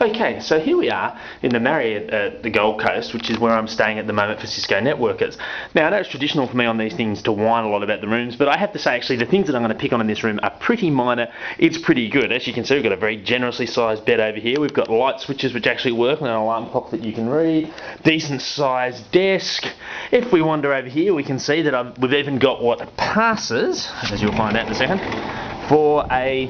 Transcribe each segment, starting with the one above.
Okay, so here we are in the Marriott at the Gold Coast, which is where I'm staying at the moment for Cisco networkers. Now, I know it's traditional for me on these things to whine a lot about the rooms, but I have to say actually the things that I'm going to pick on in this room are pretty minor. It's pretty good. As you can see, we've got a very generously sized bed over here. We've got light switches which actually work and an alarm clock that you can read. Decent sized desk. If we wander over here, we can see that we've even got what passes, as you'll find out in a second, for a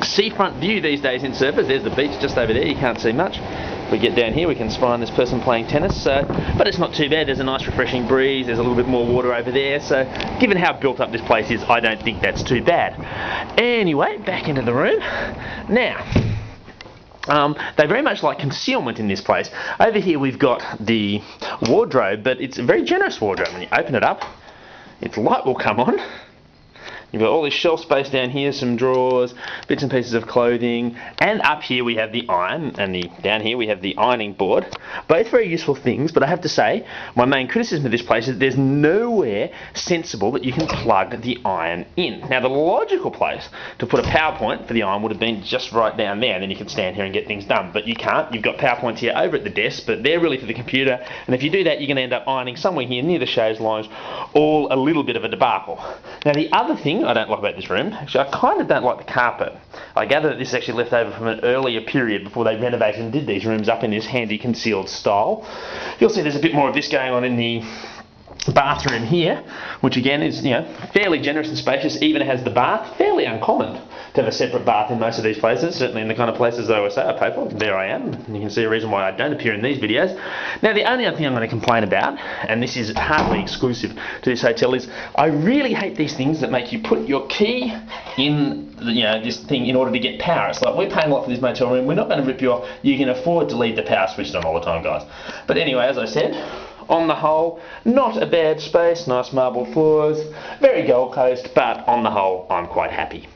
seafront view these days in surfers. There's the beach just over there, you can't see much. If we get down here we can spy on this person playing tennis, but it's not too bad. There's a nice refreshing breeze, there's a little bit more water over there, so given how built up this place is, I don't think that's too bad. Anyway, back into the room. Now, they very much like concealment in this place. Over here we've got the wardrobe, but it's a very generous wardrobe. When you open it up, its light will come on. You've got all this shelf space down here, some drawers, bits and pieces of clothing, and up here we have the iron, and down here we have the ironing board. Both very useful things, but I have to say, my main criticism of this place is there's nowhere sensible that you can plug the iron in. Now, the logical place to put a power point for the iron would have been just right down there, and then you could stand here and get things done, but you can't. You've got power points here over at the desk, but they're really for the computer, and if you do that, you're going to end up ironing somewhere here near the chaise lines, all a little bit of a debacle. Now, the other thing I don't like about this room, actually I kind of don't like the carpet. I gather that this is actually left over from an earlier period before they renovated and did these rooms up in this handy concealed style. You'll see there's a bit more of this going on in the bathroom here, which again is, fairly generous and spacious. Even has the bath. Fairly uncommon to have a separate bath in most of these places, certainly in the kind of places that I always say I pay for. There I am, and you can see a reason why I don't appear in these videos. Now, the only other thing I'm going to complain about, and this is hardly exclusive to this hotel, is I really hate these things that make you put your key in this thing in order to get power. It's like, we're paying a lot for this motel room, we're not going to rip you off. You can afford to leave the power switched on all the time, guys. But anyway, as I said, on the whole, not a bad space, nice marble floors, very Gold Coast, but on the whole, I'm quite happy.